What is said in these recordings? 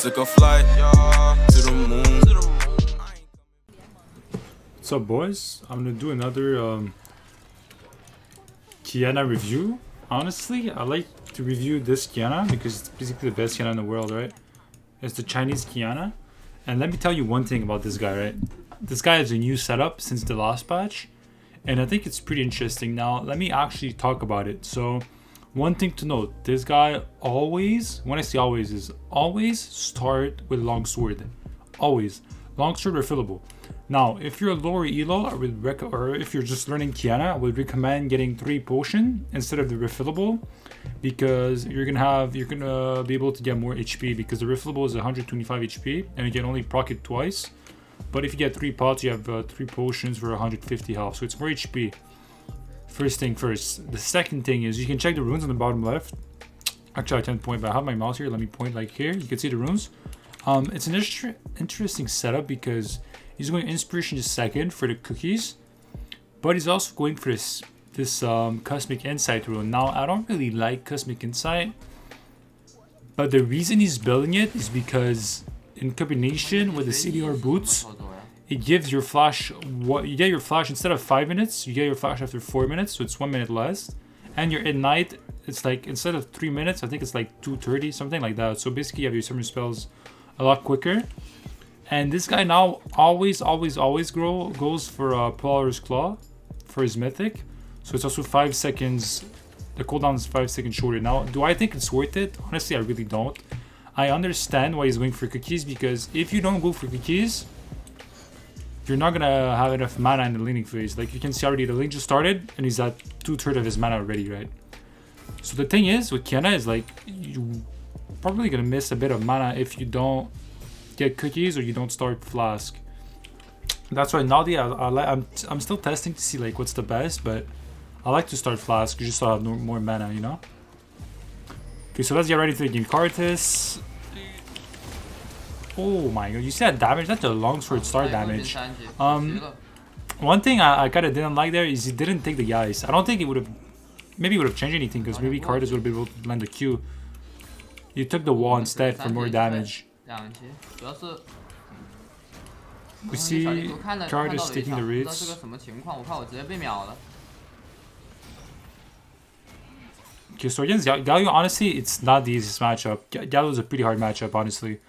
Took a flight to the moon. What's up, boys? I'm gonna do another Qiyana review. Honestly, I like to review this Qiyana because it's basically the best Qiyana in the world, right? It's the Chinese Qiyana. And let me tell you one thing about this guy, right? This guy has a new setup since the last patch, and I think it's pretty interesting. Now, let me actually talk about it. So, one thing to note, this guy always, when I say always, is always start with longsword. Always. Longsword refillable. Now, if you're a lower elo or if you're just learning Qiyana, I would recommend getting 3 potion instead of the refillable, because you're gonna be able to get more HP, because the refillable is 125 HP and you can only proc it twice. But if you get 3 pots, you have 3 potions for 150 health, so it's more HP. First thing first. The second thing is you can check the runes on the bottom left. Actually, I can't point, but I have my mouse here. Let me point like here. You can see the runes. It's an interesting setup because he's going inspiration just second for the cookies, but he's also going for this cosmic insight rune. Now, I don't really like cosmic insight, but the reason he's building it is because in combination with the CDR boots, it gives your flash, you get your flash instead of 5 minutes, you get your flash after 4 minutes, so it's 1 minute less. And your ignite, it's like instead of 3 minutes, I think it's like 2:30, something like that. So basically you have your summer spells a lot quicker. And this guy now always goes for Polar's Claw for his mythic. So it's also 5 seconds, the cooldown is 5 seconds shorter. Now, do I think it's worth it? Honestly, I really don't. I understand why he's going for cookies, because if you don't go for cookies, you're not gonna have enough mana in the laning phase. Like you can see already, the lane just started and he's at 2/3 of his mana already, right? So the thing is with Qiyana is like, you probably gonna miss a bit of mana if you don't get cookies or you don't start flask. That's why now I'm still testing to see like what's the best, but I like to start flask just so I have more mana, you know. Okay, so let's get ready for the game. Cartus. Oh my god, you see that damage? That's a longsword star damage. One thing I kind of didn't like there is he didn't take the ice. I don't think it would have, maybe it would have changed anything, because maybe Cartus would have been able to land the Q. You took the wall instead for more damage. We see Cartus taking the raids. Okay, so against Galio, honestly, it's not the easiest matchup. Galio is a pretty hard matchup, honestly.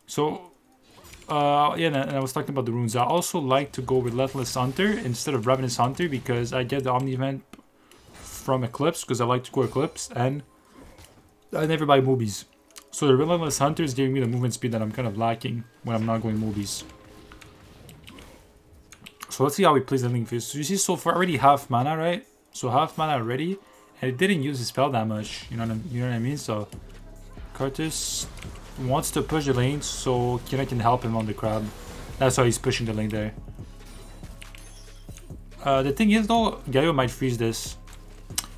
So, yeah, and I was talking about the runes. I also like to go Relentless Hunter instead of Ravenous Hunter, because I get the Omni event from Eclipse, because I like to go Eclipse, and I never buy movies. So the Relentless Hunter is giving me the movement speed that I'm kind of lacking when I'm not going movies. So let's see how he plays the link phase. So you see so far already half mana, right? So half mana already, and it didn't use his spell that much. You know what I mean? So Cartus wants to push the lane so Qiyana can help him on the crab. That's why he's pushing the lane there. The thing is though, Galio might freeze this.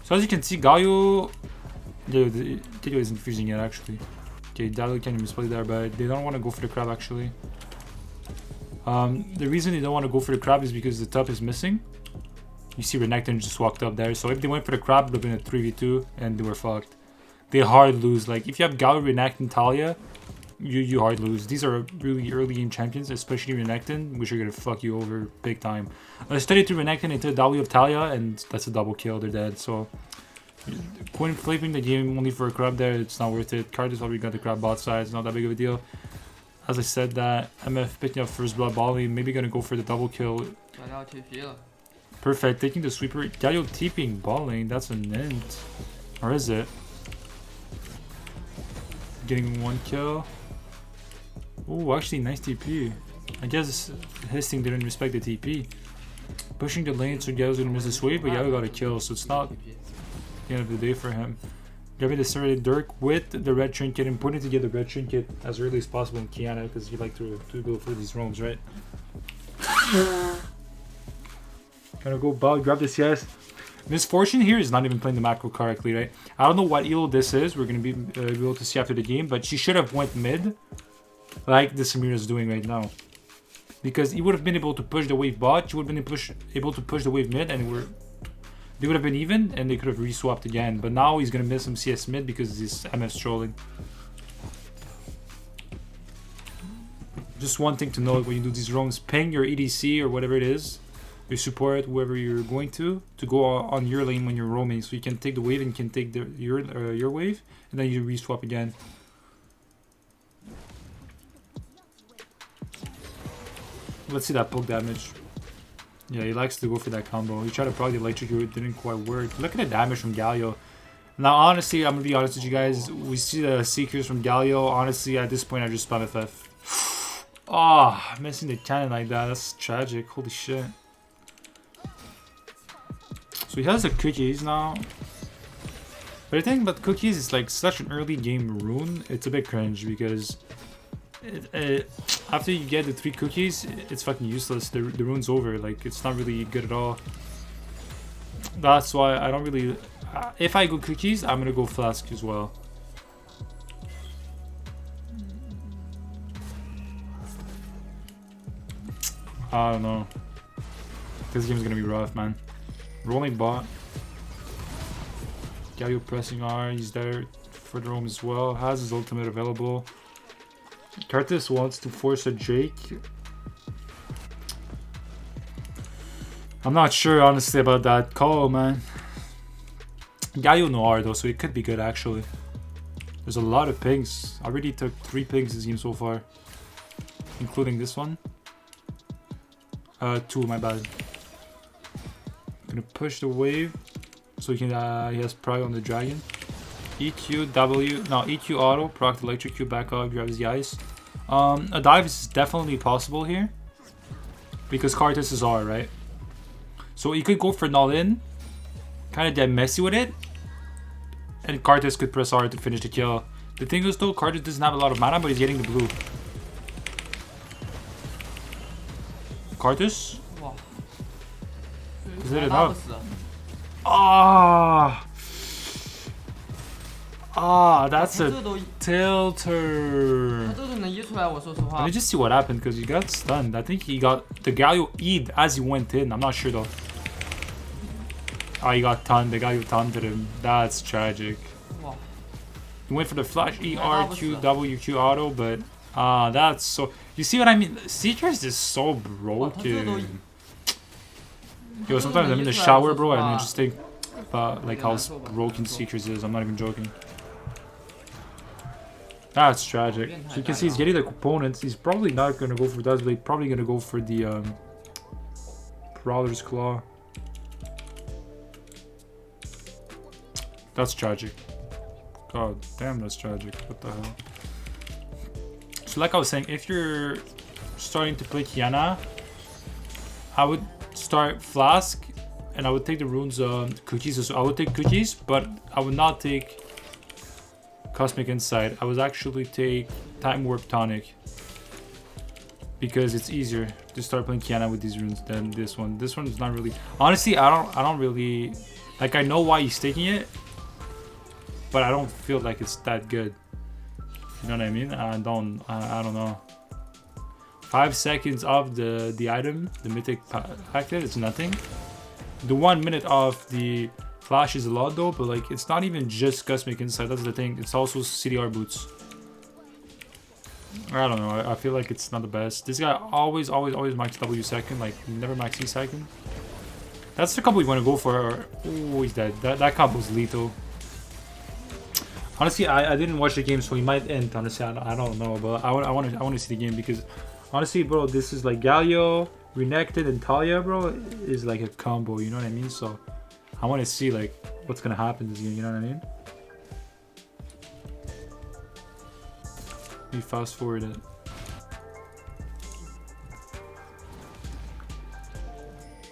So as you can see, Galio isn't freezing yet actually. Okay, Galio can misplay there, but they don't want to go for the crab actually. The reason they don't want to go for the crab is because the top is missing. You see Renekton just walked up there, so if they went for the crab, it would have been a 3v2 and they were fucked. They hard lose. Like if you have Galio, Renekton, Talia, you hard lose. These are really early game champions, especially Renekton, which are gonna fuck you over big time. I studied through Renekton into the W of Talia, and that's a double kill. They're dead. So when flipping the game only for a crab there, it's not worth it. Cartus already got the crab bot side. It's not that big of a deal. As I said, that MF picking up first blood volley, maybe gonna go for the double kill. Perfect, taking the sweeper. Galio TPing ball lane. That's an int, or is it? Getting 1 kill. Oh, actually, nice TP. I guess his team didn't respect the TP. Pushing the lane, so Galio's gonna miss this wave, but Galio got a kill, so it's not the end of the day for him. Grabbing the started Dirk with the red trinket. Important to get the red trinket as early as possible in Qiyana, because you like to go for these roams, right? Gonna go bug, grab the CS. Misfortune here is not even playing the macro correctly, right? I don't know what elo this is. We're gonna be able to see after the game, but she should have went mid, like the Samira is doing right now, because he would have been able to push the wave bot. She would have been able to push the wave mid, and they would have been even, and they could have reswapped again. But now he's gonna miss some CS mid because this MF's trolling. Just one thing to note when you do these roams, ping your EDC or whatever it is, your support, whoever you're going to go on your lane when you're roaming, so you can take the wave and you can take your wave, and then you re-swap again. Let's see that poke damage. Yeah, he likes to go for that combo. He tried to proc the electrocute, it didn't quite work. Look at the damage from Galio. Now, honestly, I'm gonna be honest with you guys. We see the Seekers from Galio. Honestly, at this point, I just spam FF. Ah, oh, missing the cannon like that. That's tragic. Holy shit. So he has the cookies now. But the thing about cookies is like such an early game rune. It's a bit cringe because after you get the 3 cookies, it's fucking useless. The rune's over. Like, it's not really good at all. That's why I don't really... if I go cookies, I'm gonna go flask as well. I don't know. This game's gonna be rough, man. Rolling bot. Galio pressing R. He's there for the roam as well. Has his ultimate available. Curtis wants to force a Drake. I'm not sure, honestly, about that call, man. Galio no R, though, so it could be good, actually. There's a lot of pings. I already took 3 pings this game so far. Including this one. 2, my bad. Gonna push the wave. So he can, he has pry on the dragon. EQ, W, no, EQ auto, proc the electric Q back up, grabs the ice. A dive is definitely possible here. Because Karthus is R, right? So you could go for null in. Kind of get messy with it. And Karthus could press R to finish the kill. The thing is though, Karthus doesn't have a lot of mana, but he's getting the blue. Karthus? Is it enough? Ah! Ah, that's a tilter. Let me just see what happened because he got stunned. I think he got the Galio E'd as he went in. I'm not sure though. Ah, he got stunned. The Galio taunted him. That's tragic. He went for the flash E, R, Q, W, Q auto, but that's so... You see what I mean? Seekers is so broken. Yo, sometimes I'm in the shower, bro, and I just think about like how broken Seekers is. I'm not even joking. That's tragic. So you can see he's getting the components. He's probably not gonna go for Dazzle. Probably gonna go for the Prowler's Claw. That's tragic. God damn, that's tragic. What the hell? So like I was saying, if you're starting to play Qiyana, I would start Flask and I would take the runes cookies. So I would take cookies, but I would not take Cosmic Insight. I would actually take Time Warp Tonic because it's easier to start playing Qiyana with these runes than this one. This one is not really... Honestly, I don't really... Like, I know why he's taking it, but I don't feel like it's that good. You know what I mean? I don't know. 5 seconds of the item, the mythic packet, it's nothing. The 1 minute of the flash is a lot though, but like it's not even just Cosmic Insight, that's the thing. It's also CDR boots. I don't know, I feel like it's not the best. This guy always max W second, like never max E second. That's the combo you want to go for. Oh, he's dead. That combo is lethal. Honestly, I didn't watch the game, so he might end. Honestly, I don't know, but I want to see the game because honestly, bro, this is like Galio, Renekton, and Talia, bro, is like a combo. You know what I mean? So I want to see like what's gonna happen this game. You know what I mean? Let me fast forward it.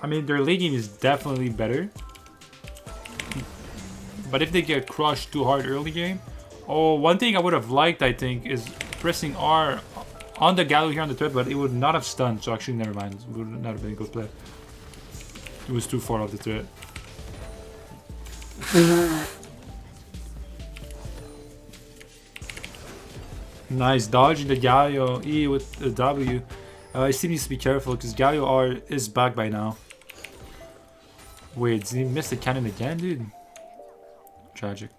I mean, their late game is definitely better. But if they get crushed too hard early game... Oh, one thing I would have liked, I think, is pressing R on the Galio here on the thread, but it would not have stunned. So actually, never mind. It would not have been a good play. It was too far off the thread. Nice dodging the Galio E with the W. He still needs to be careful because Galio R is back by now. Wait, did he miss the cannon again, dude? Tragic.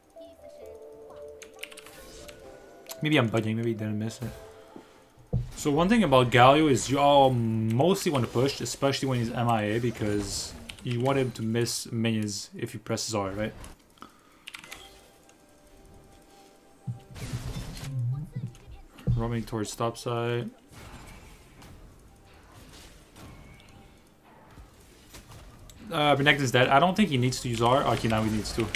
Maybe I'm bugging, maybe he didn't miss it. So one thing about Galio is you all mostly want to push, especially when he's MIA, because you want him to miss minions if he presses R, right? Roaming towards top side. Renekton's dead. I don't think he needs to use R. Okay, now he needs to.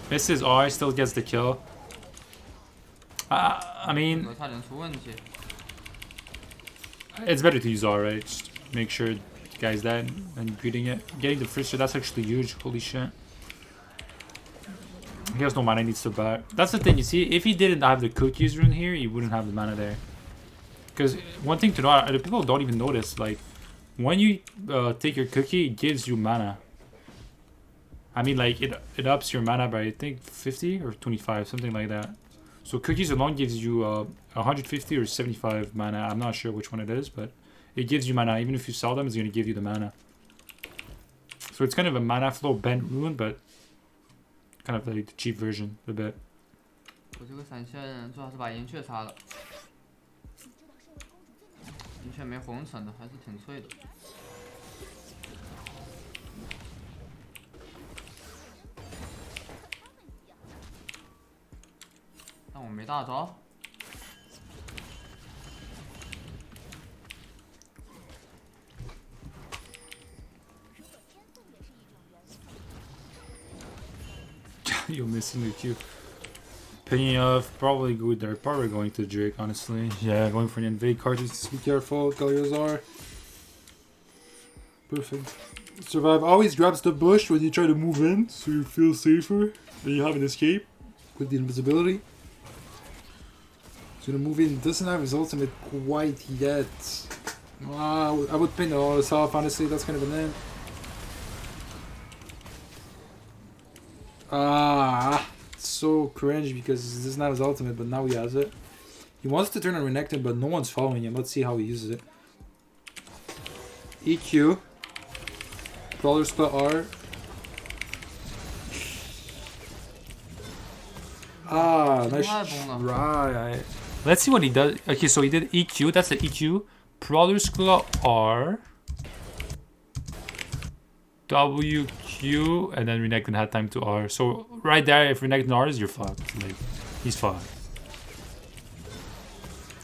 Misses R, still gets the kill. I mean, it's better to use R, right? Just make sure the guy's dead and greeting it. Getting the first shot, that's actually huge. Holy shit. He has no mana, he needs to back. That's the thing, you see, if he didn't have the cookies rune here, he wouldn't have the mana there. Because one thing to know, the people don't even notice, like, when you take your cookie, it gives you mana. I mean, like, it ups your mana by, I think, 50 or 25, something like that. So cookies alone gives you 150 or 75 mana. I'm not sure which one it is, but it gives you mana. Even if you sell them, it's going to give you the mana. So it's kind of a mana flow bent rune, but kind of like the cheap version a bit. 我这个闪现最好是把银雀杀了，银雀没红尘的，还是挺脆的。但我没大招。 You're missing the Q. Picking off, probably good there. Probably going to Drake, honestly. Yeah, going for an invade card. Just be careful. Galio's. Perfect. Survive always grabs the bush when you try to move in, so you feel safer. Then you have an escape with the invisibility. He's gonna move in. Doesn't have his ultimate quite yet. I would pin all this off, honestly. That's kind of an end. So cringe because this is not his ultimate, but now he has it. He wants to turn on Renekton, but no one's following him. Let's see how he uses it. EQ. Crawler split R. Nice try. Let's see what he does. Okay, so he did EQ. That's the EQ. Prowler's Claw R. WQ, and then Renekton had time to R. So right there, if Renekton R's, you're fucked. Like, he's fucked.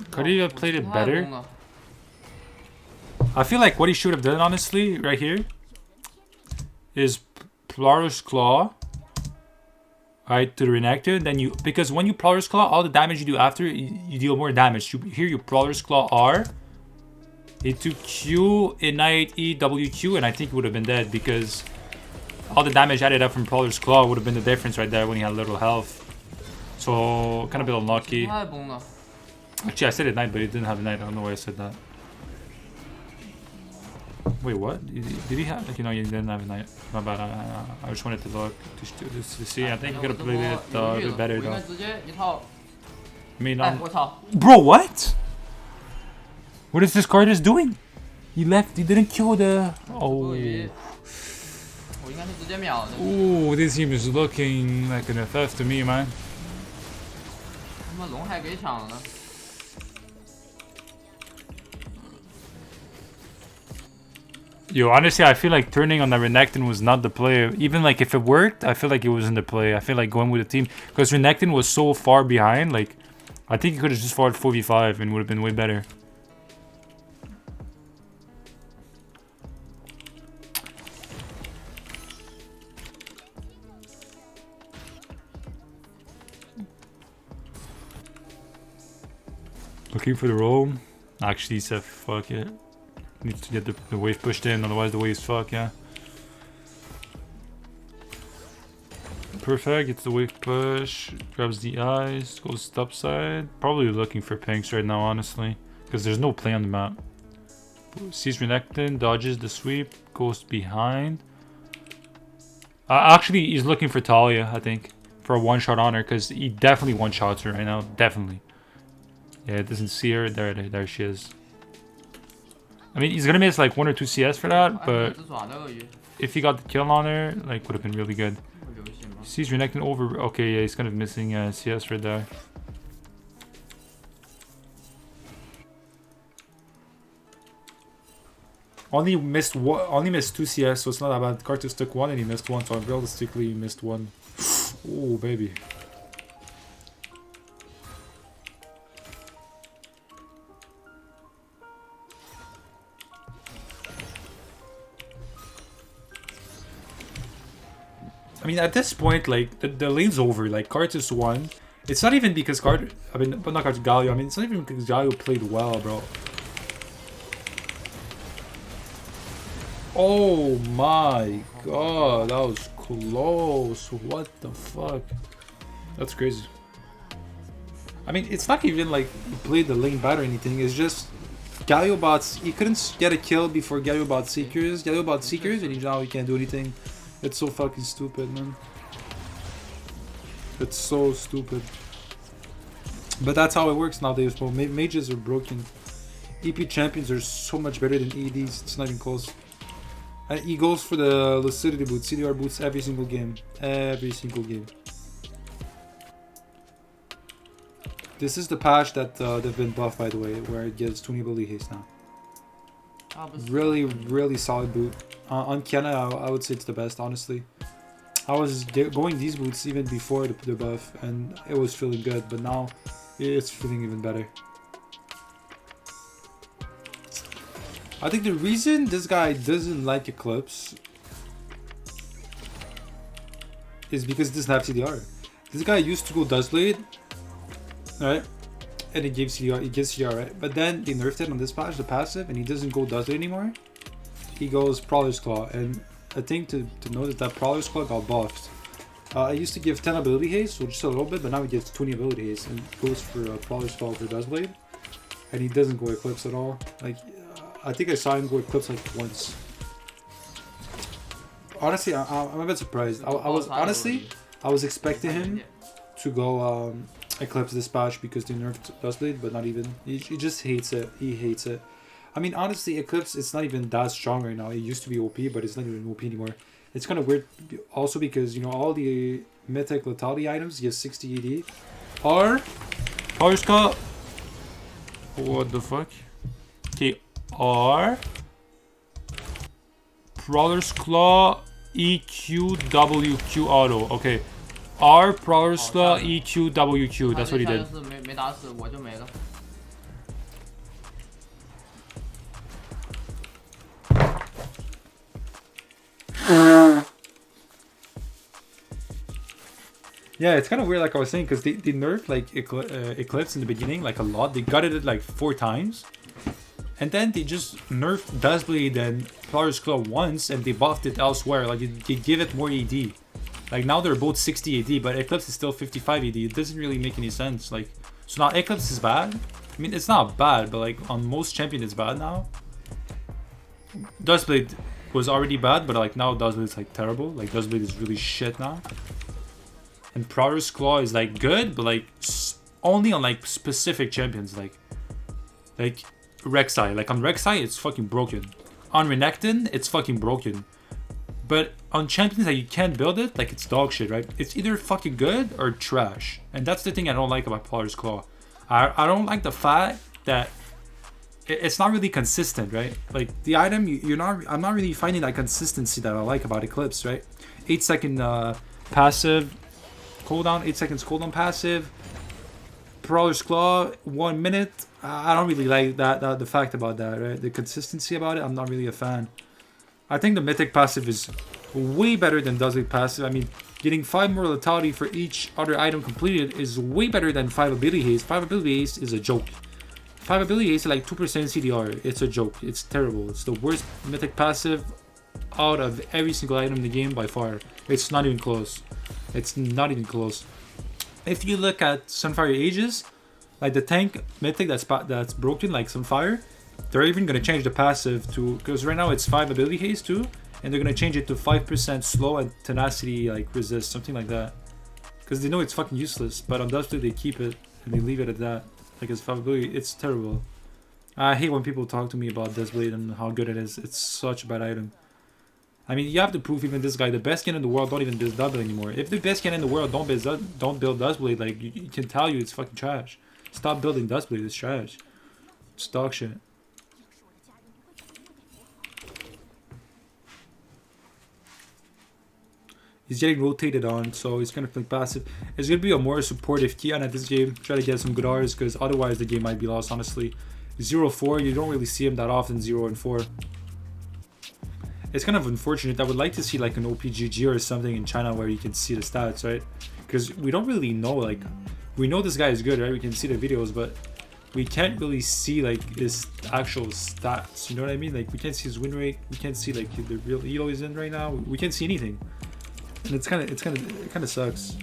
Could he have played it better? I feel like what he should have done, honestly, right here, is Prowler's Claw, right, to the Renekton. Then you, because when you Prowler's Claw, all the damage you do after, you deal more damage. Here you Prowler's Claw R. It took Q, Ignite, E, WQ, and I think he would have been dead because all the damage added up from Prowler's Claw would have been the difference right there when he had little health. So, kind of a bit unlucky. Actually, I said Ignite, but he didn't have Ignite. I don't know why I said that. Wait, what? Did he have? Okay, no, he didn't have Ignite. My bad. I just wanted to look to see. I think he could have played it a bit better, though. I mean, bro, what? What is this card is doing? He left. He didn't kill the. Oh. Ooh, this team is looking like an FF to me, man. Yo, honestly, I feel like turning on the Renekton was not the play. Even like if it worked, I feel like it wasn't the play. I feel like going with the team because Renekton was so far behind. Like, I think he could have just fought 4v5 and would have been way better. Looking for the roll. Actually, he said fuck it. Needs to get the wave pushed in, otherwise the wave's fuck, yeah. Perfect, gets the wave push, grabs the eyes, goes top side. Probably looking for pinks right now, honestly, because there's no play on the map. Sees Renekton, dodges the sweep, goes behind. Actually, he's looking for Talia, I think, for a one-shot on her, because he definitely one-shots her right now, definitely. Yeah, it doesn't see her. There she is. I mean, he's gonna miss like 1 or 2 CS for that, but if he got the kill on her, like, would have been really good. Sees Renekton over. Okay, yeah, he's kind of missing CS right there. Only missed one, only missed 2 CS, so it's not that bad. Cartus took 1 and he missed 1, so realistically he missed 1. Oh baby. I mean, at this point, like, the lane's over. Like, Cartus won. It's not even because but not Cartus, Galio. I mean, it's not even because Galio played well, bro. Oh my god, that was close. What the fuck? That's crazy. I mean, it's not even like he played the lane bad or anything. It's just Galio bots. He couldn't get a kill before Galio bot Seekers. Galio bot Seekers, and now he can't do anything. It's so fucking stupid, man. It's so stupid. But that's how it works nowadays, bro. Mages are broken. EP champions are so much better than EDs. It's not even close. And he goes for the lucidity boots, CDR boots every single game. Every single game. This is the patch that they've been buffed, by the way, where it gives 20 ability haste now. Really, really solid boot. On Qiyana, I would say it's the best, honestly. I was going these boots even before the buff, and it was feeling good, but now it's feeling even better. I think the reason this guy doesn't like Eclipse is because it doesn't have CDR. This guy used to go Duskblade, right? And it gives CDR, right? But then they nerfed it on this patch, the passive, and he doesn't go Duskblade anymore. He goes Prowler's Claw, and I think to note is that Prowler's Claw got buffed. I used to give 10 ability haste, so just a little bit, but now he gives 20 ability haste and goes for Prowler's Claw for Duskblade. And he doesn't go Eclipse at all. Like, I think I saw him go Eclipse like once. Honestly, I'm a bit surprised. I was expecting him to go Eclipse this patch because they nerfed Duskblade, but not even. He just hates it. He hates it. I mean, honestly, Eclipse, it's not even that strong right now. It used to be OP, but it's not even OP anymore. It's kind of weird also because, you know, all the mythic lethality items give 60 AD are Power Skull. What the fuck? Okay, are Prowler's Claw EQ WQ auto. Okay, R Prowler's Claw EQ WQ. That's what he did. Yeah, it's kind of weird, like I was saying, because they nerfed like Eclipse in the beginning like a lot. They gutted it like 4 times, and then they just nerfed Duskblade and Prowler's Claw once, and they buffed it elsewhere. Like they give it more AD. Like now they're both 60 AD, but Eclipse is still 55 AD. It doesn't really make any sense. Like, so now Eclipse is bad. I mean, it's not bad, but like on most champions it's bad now. Duskblade was already bad, but like now Duskblade is like terrible. Like Duskblade is really shit now. And Prowler's Claw is like good, but like only on like specific champions, like Rek'Sai. Like on Rek'Sai, it's fucking broken. On Renekton, it's fucking broken. But on champions that you can't build it, like it's dog shit, right? It's either fucking good or trash. And that's the thing I don't like about Prowler's Claw. I don't like the fact that it's not really consistent, right? Like the item, I'm not really finding that consistency that I like about Eclipse, right? 8-second passive cooldown, 8 seconds cooldown passive. Prowler's Claw, 1 minute. I don't really like that the fact about that, right? The consistency about it, I'm not really a fan. I think the Mythic passive is way better than Duskblade passive. I mean, getting 5 more lethality for each other item completed is way better than 5 ability haste. 5 ability haste is a joke. 5 ability haste is like 2% CDR. It's a joke. It's terrible. It's the worst Mythic passive out of every single item in the game by far. It's not even close. It's not even close. If you look at Sunfire Aegis, like the tank mythic that's broken, like Sunfire, they're even gonna change the passive to, because right now it's 5 ability haste too, and they're gonna change it to 5% slow and tenacity like resist, something like that, because they know it's fucking useless. But on Duskblade they keep it and they leave it at that. Like it's 5 ability. It's terrible. I hate when people talk to me about Duskblade and how good it is. It's such a bad item. I mean, you have to prove even this guy, the best skin in the world, don't even build Duskblade anymore. If the best skin in the world don't build Duskblade, like you can tell you it's fucking trash. Stop building Duskblade, it's trash. It's dog shit. He's getting rotated on, so he's gonna play passive. It's gonna be a more supportive Qiyana this game. Try to get some good R's, because otherwise the game might be lost, honestly. 0-4, you don't really see him that often, 0-4. It's kind of unfortunate. I would like to see like an OPGG or something in China where you can see the stats, right? Because we don't really know, like, we know this guy is good, right? We can see the videos, but we can't really see like his actual stats, you know what I mean? Like, we can't see his win rate, we can't see like the real elo he's in right now. We can't see anything, and it kind of sucks.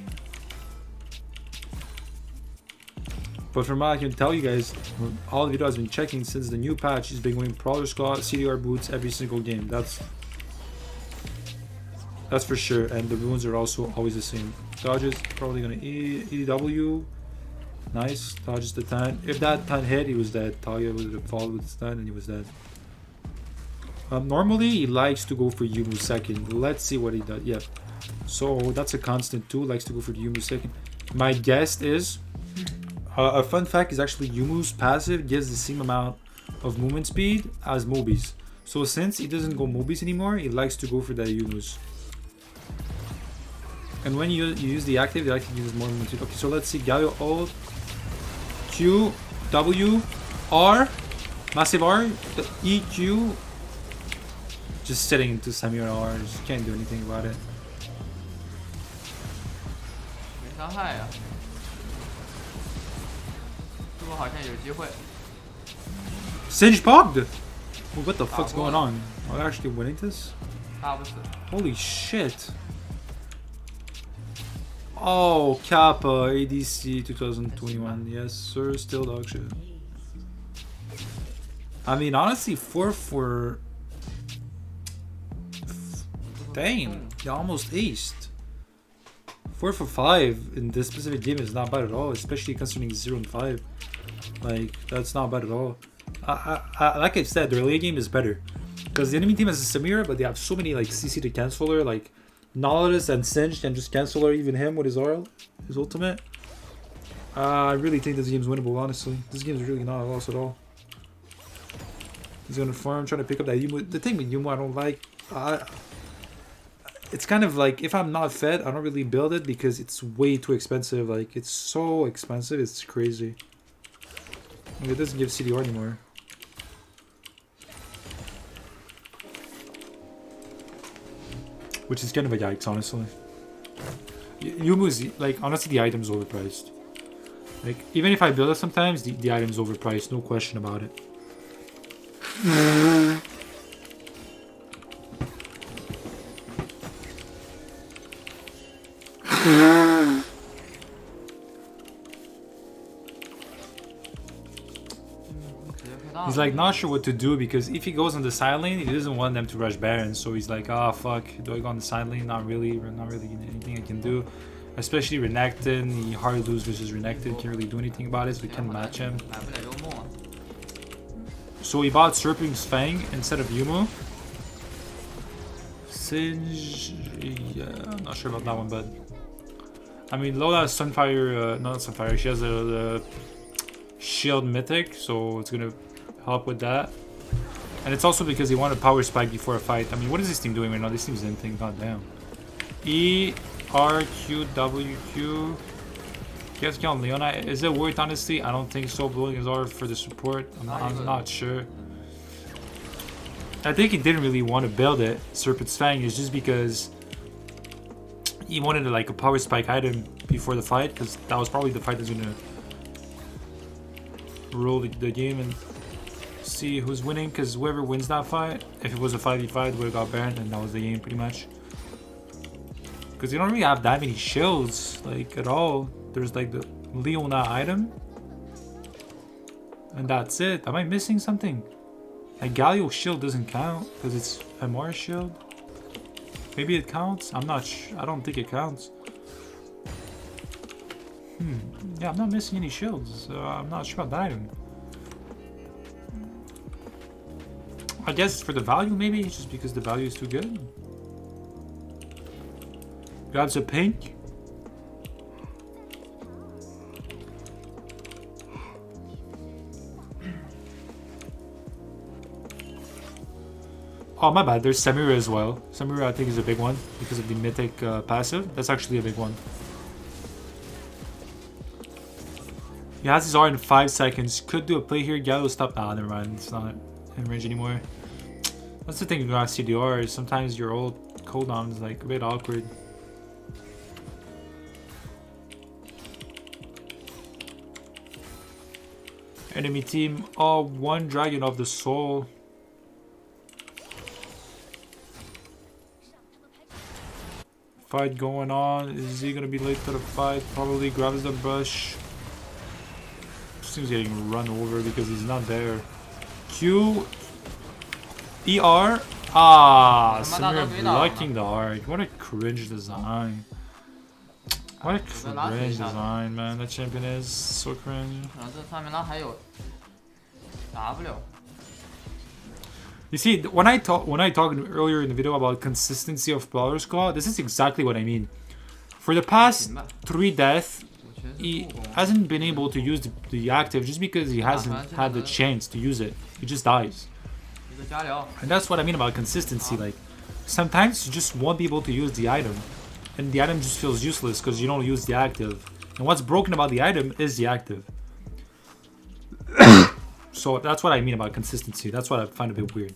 But from what I can tell you guys, all the videos I've been checking since the new patch, he's been going Prowler Squad, CDR boots every single game. That's for sure, and the runes are also always the same. Dodges, probably gonna EW. Nice, dodges the 10. If that 10 hit, he was dead. Talia would have followed with his 10 and he was dead. Normally, he likes to go for Yumu second. Let's see what he does. Yeah, so that's a constant too, likes to go for the Yumu second. My guess is, a fun fact is actually Yumu's passive gives the same amount of movement speed as Moby's. So since he doesn't go Moby's anymore, he likes to go for the Yumu's. And when you use the active gives more movement speed. Okay, so let's see. Galio ult, Q, W, R, massive R, the EQ. Just sitting into Samira R, just can't do anything about it. 没伤害呀、这波好像有机会。 Singe pogged! Well, what the fuck's going on? Are we actually winning this? 打不死。 Holy shit. Oh, Kappa, ADC 2021. Yes, sir, still dog shit. I mean, honestly, 4 Damn, you almost aced. 4 for 5 in this specific game is not bad at all, especially considering 0-5. Like, that's not bad at all. Like I said, the early game is better. Because the enemy team has a Samira, but they have so many like CC to cancel her, like Nautilus and Singed can just cancel her, even him with his oil, his ultimate. I really think this game's winnable, honestly. This game's really not a loss at all. He's gonna farm, trying to pick up that Yumu. The thing with Yumu I don't like, it's kind of like, if I'm not fed, I don't really build it because it's way too expensive. Like, it's so expensive, it's crazy. Like, it doesn't give CDR anymore. Which is kind of a yikes, honestly. Yumu's, like, honestly, the item's overpriced. Like, even if I build it sometimes, the item's overpriced, no question about it. He's like not sure what to do because if he goes on the side lane, he doesn't want them to rush Baron. So he's like, ah, fuck, do I go on the side lane? Not really anything I can do. Especially Renekton, he hard lose versus Renekton, can't really do anything about it, so we can't match him. So he bought Serpent's Fang instead of Yumu. Singe, yeah, I'm not sure about that one, but I mean, Lola has Sunfire, not Sunfire, she has the Shield Mythic, so it's gonna help with that. And it's also because he wanted Power Spike before a fight. I mean, what is this team doing right now? This team's anything, goddamn. E, R, Q, W, Q. He has to kill Leona. Is it worth, honestly? I don't think so. Blowing his R for the support. I'm not sure. I think he didn't really want to build it, Serpent's Fang, is just because he wanted like a Power Spike item before the fight, because that was probably the fight that's gonna roll the game and see who's winning, because whoever wins that fight, if it was a 5v5, would have got Baron, and that was the game pretty much. Because you don't really have that many shields, like, at all. There's like the Leona item, and that's it. Am I missing something? Like, Galio shield doesn't count because it's MR shield. Maybe it counts. I'm not sure. I don't think it counts. Yeah, I'm not missing any shields. I'm not sure about that item. I guess for the value, maybe just because the value is too good. Grabs a pink. Oh, my bad. There's Samira as well. Samira, I think, is a big one because of the mythic passive. That's actually a big one. He has his R in 5 seconds. Could do a play here. Gallo stop. Ah, never mind. It's not in range anymore. That's the thing about CDR. Sometimes your old cooldown is like a bit awkward. Enemy team. Oh, one Dragon of the Soul. Fight going on. Is he gonna be late to the fight? Probably grabs the bush. Seems getting run over because he's not there. Q. ER. Ah, Samir blocking the arc. What a cringe design. What a cringe design, man. That champion is so cringe. You see, when I talked earlier in the video about consistency of Power Squad, this is exactly what I mean. For the past 3 deaths, he hasn't been able to use the active just because he hasn't had the chance to use it. He just dies. And that's what I mean about consistency. Like, sometimes you just won't be able to use the item, and the item just feels useless because you don't use the active. And what's broken about the item is the active. So that's what I mean about consistency. That's what I find a bit weird.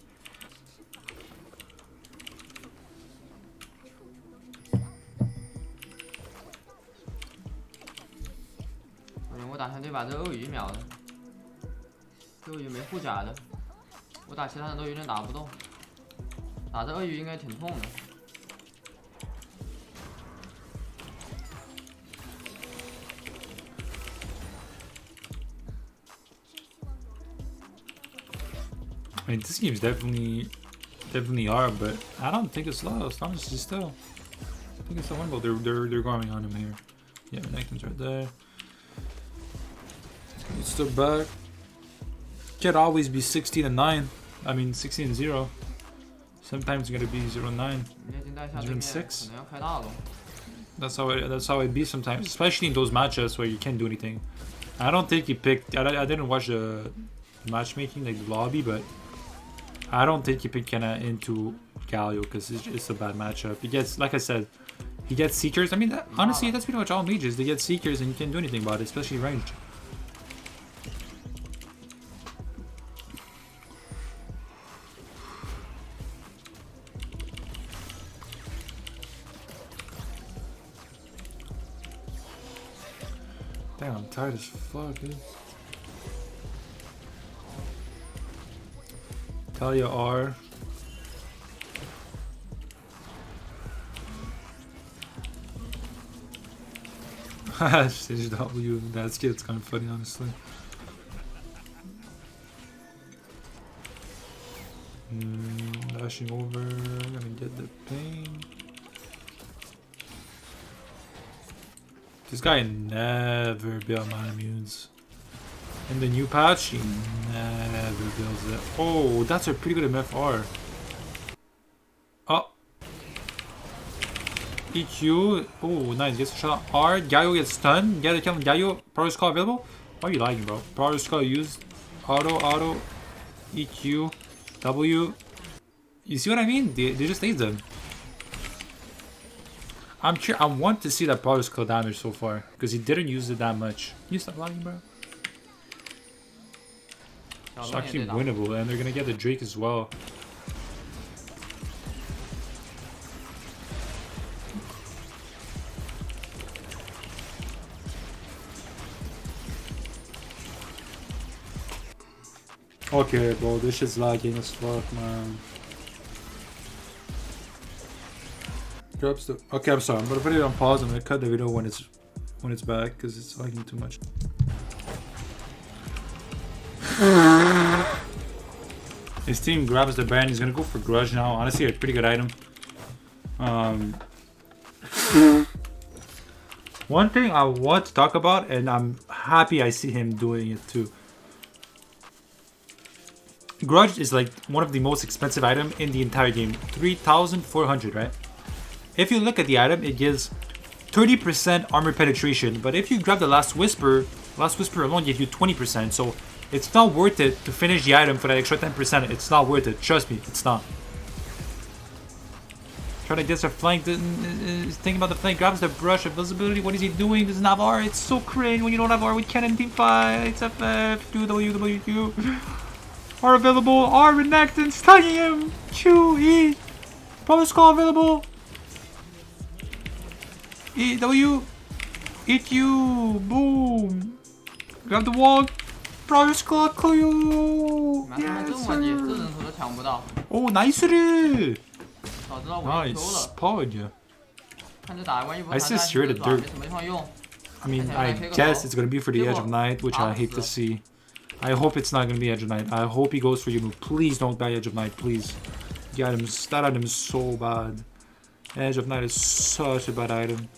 I mean, this game's definitely hard, but I don't think it's lost. Honestly, still, I think it's a winnable. They're going on him here. Yeah, Renekton's right there. It's still back. Can't always be 16-9. I mean, 16-0. Sometimes it's gonna be 0-9, 0-6. That's how it be sometimes, especially in those matchups where you can't do anything. I don't think he picked. I didn't watch the matchmaking, like the lobby, but I don't think he picked Qiyana into Galio because it's a bad matchup. He gets, like I said, he gets Seekers. I mean, honestly, that's pretty much all mages. They get Seekers and you can't do anything about it, especially ranged. Damn, I'm tired as fuck, dude. Talia R. Stage W. That's kind of funny, honestly. Dashing over. Gonna get the pain. This guy never built my immunes. In the new patch, he never builds it. Oh, that's a pretty good MFR. Oh. EQ. Oh, nice. Gets a shot. R. Gaio gets stunned. Get a kill on Gaio. Power Skull available. Why are you lagging, bro? Power Skull used. Auto. EQ. W. You see what I mean? They just ate them. I'm sure I want to see that Power Skull damage so far because he didn't use it that much. Can you stop lagging, bro? It's actually winnable, and they're gonna get the Drake as well. Okay, bro, this shit's lagging as fuck, man. Drops the. Okay, I'm sorry. I'm gonna put it on pause. I'm gonna cut the video when it's back because it's lagging too much. His team grabs the band. He's gonna go for Grudge now. Honestly, a pretty good item. One thing I want to talk about, and I'm happy I see him doing it too. Grudge is like one of the most expensive items in the entire game. 3,400, right? If you look at the item, it gives 30% armor penetration. But if you grab the Last Whisper alone gives you 20%. So it's not worth it to finish the item for that extra 10%. It's not worth it. Trust me, it's not. Try to get a flank. Is thinking about the flank. Grabs the brush of visibility. What is he doing? This is not R. It's so cringe when you don't have R with Canon team fight. It's FF. QWWQ. R available. R renekton. Tagging him. Q E. Probably skull available. E W. EQ. Boom. Grab the wall. Probably skull. Q. 买他们这么低，这人头都抢不到， Oh, nice. 早知道我就 Q Nice 了。 pod. 看这打完一波 I 弹 just 弹 hear the 是爪 dirt. 没什么地方用。 I mean, I guess it's gonna be for the Edge of Night, which I hate to see. I hope it's not gonna be Edge of Night. I hope he goes for you. Please don't buy Edge of Night, please. That item is so bad. Edge of Night is such a bad item.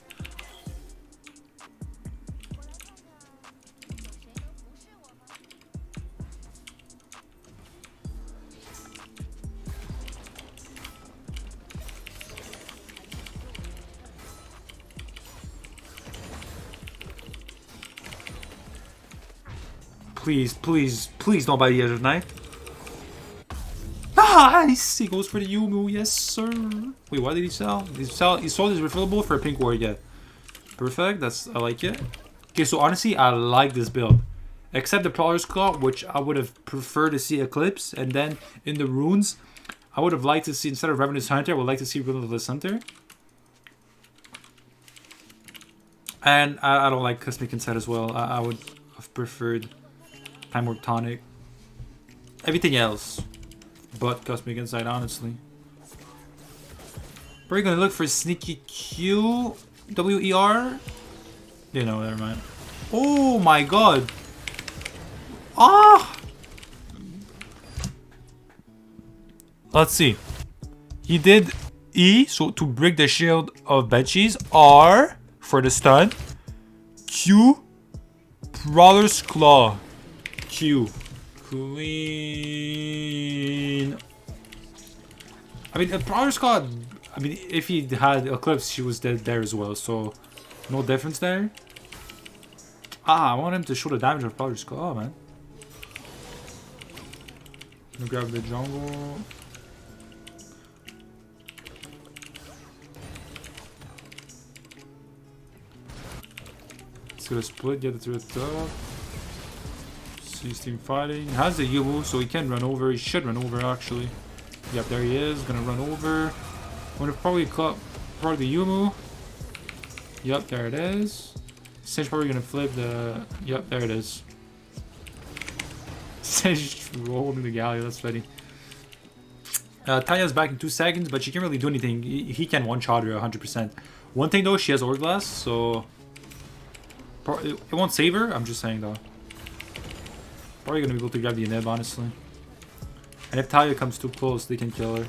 Please, please, please don't buy the Edge of Night. Nice! He goes for the Yumu, yes sir. Wait, what did he sell? He sold his refillable for a pink ward, yeah. Perfect, I like it. Okay, so honestly, I like this build. Except the Prowler's Claw, which I would have preferred to see Eclipse. And then in the runes, I would have liked to see, instead of Revenant's Hunter, I would like to see Relentless Hunter. And I don't like Cosmic Insight as well. I would have preferred Time Warp Tonic. Everything else but Cosmic Insight, honestly. We're gonna look for Sneaky Q. W-E-R? You know, never mind. Oh my god! Ah! Let's see. He did E, so to break the shield of Benchies. R for the stun. Q. Prowler's Claw. Q. Queen. I mean, Prowler's Claw. I mean, if he had Eclipse, she was dead there as well, so no difference there. Ah, I want him to show the damage of Prowler's Claw, man. I'm gonna grab the jungle. It's gonna split, get it to the top. He's team fighting. Has the Yumu, so he can run over. He should run over, actually. Yep, there he is. Gonna run over. I'm gonna probably cut part the Yumu. Yep, there it is. Sage probably gonna flip the. Yep, there it is. Sage holding the Galio, that's funny. Taya's back in 2 seconds, but she can't really do anything. He can one-shot her 100%. One thing though, she has Hourglass, so it won't save her. I'm just saying though. Probably gonna be able to grab the Nib, honestly. And if Taya comes too close, they can kill her.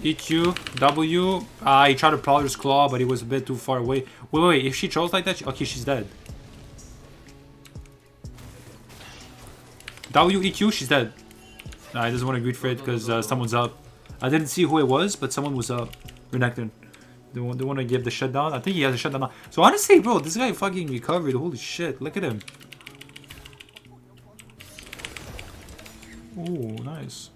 EQ, W. He tried to Prowler's Claw, but he was a bit too far away. Wait. If she chose like that, okay, she's dead. W, EQ, she's dead. Nah, he doesn't want to greet for it because someone's up. I didn't see who it was, but someone was up. Renekton. They want to give the shutdown. I think he has a shutdown now. So honestly, bro, this guy fucking recovered. Holy shit, look at him. Oh, nice.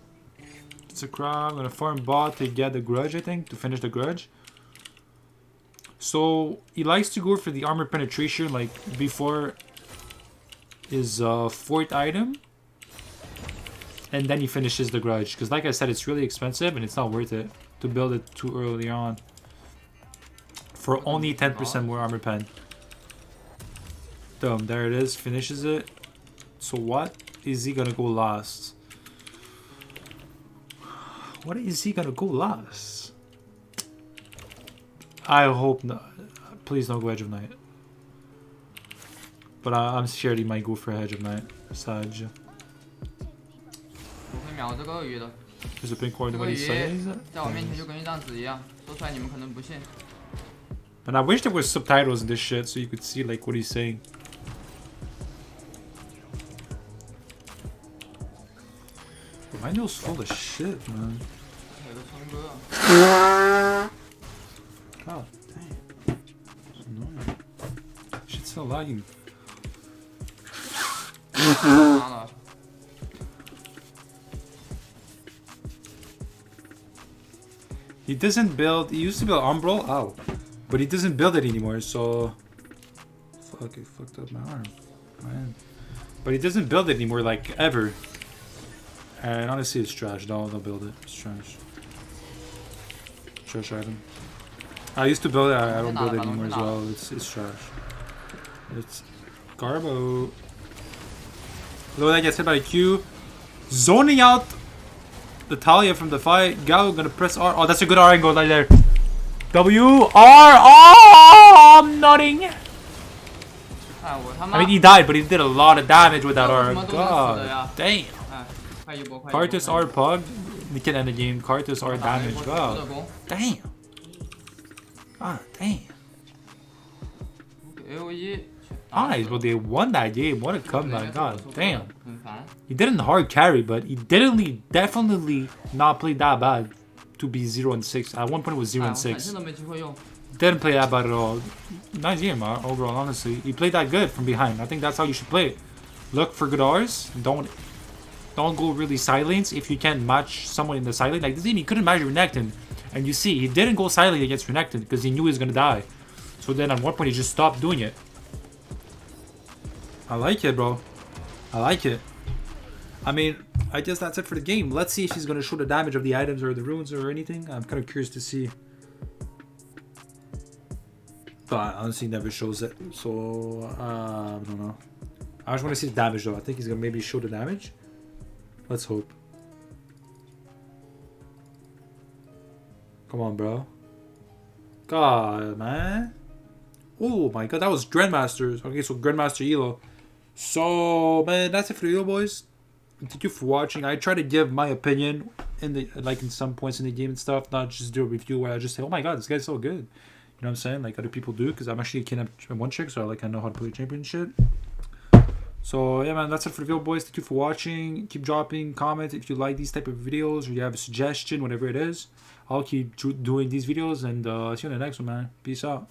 It's a crab. I'm gonna farm bot to get the grudge, I think, to finish the grudge. So he likes to go for the armor penetration like before his 4th item. And then he finishes the grudge. Because like I said, it's really expensive and it's not worth it to build it too early on. For only 10% more armor pen. Boom, there it is. Finishes it. So what is he gonna go last? What is he gonna go last? I hope not. Please don't go Edge of Night. But I'm scared he might go for Edge of Night. Sage. 我会秒这个鳄鱼的。 There's a pink card 这 what 个 he 鱼 says. 在我面前就跟一张纸一样，说出来你们可能不信。 And I wish there was subtitles in this shit so you could see like what he's saying. My nail's full of shit, man. 有个冲哥。 God damn. It's annoying. Shit's still lagging. 拿了。He doesn't build. He used to build Umbral. Ow. But he doesn't build it anymore, so. Fuck, it fucked up my arm. Man. But he doesn't build it anymore, like, ever. And honestly, it's trash. Don't build it. It's trash. Trash item. I used to build it. I don't build it anymore as well. It's trash. It's Garbo. Look at that, gets hit by a Q. Zoning out the Talia from the fight. Gao gonna press R. Oh, that's a good R angle right there. W R. Oh, I'm nutting. I mean, he died, but he did a lot of damage with that R. God damn. Cartus R Pug. We can end the game. Cartus R damage. God damn. God damn. Nice, but they won that game. What a comeback. God damn. He didn't hard carry, but he definitely not played that bad to be 0-6. At one point it was 0-6. Didn't play that bad at all. Nice game overall, honestly. He played that good from behind. I think that's how you should play it. Look for good R's. Don't go really silence if you can't match someone in the silent. Like this game, he couldn't match Renekton. And you see, he didn't go silent against Renekton because he knew he was going to die. So then at one point he just stopped doing it. I like it, bro. I like it. I mean, I guess that's it for the game. Let's see if he's going to show the damage of the items or the runes or anything. I'm kind of curious to see. But honestly, never shows it. So, I don't know. I just want to see the damage though. I think he's going to maybe show the damage. Let's hope. Come on, bro. God, man. Oh my god, that was Grandmasters. Okay, so Grandmaster Elo. So, man, that's it for the video, boys. Thank you for watching. I try to give my opinion in the in some points in the game and stuff, not just do a review where I just say, oh my god, this guy's so good. You know what I'm saying? Like other people do, because I'm actually a Qiyana 1 chick, so I know how to play champion shit. So yeah, man, that's it for the video, boys. Thank you for watching. Keep dropping comments if you like these type of videos or you have a suggestion, whatever it is. I'll keep doing these videos, and see you in the next one, man. Peace out.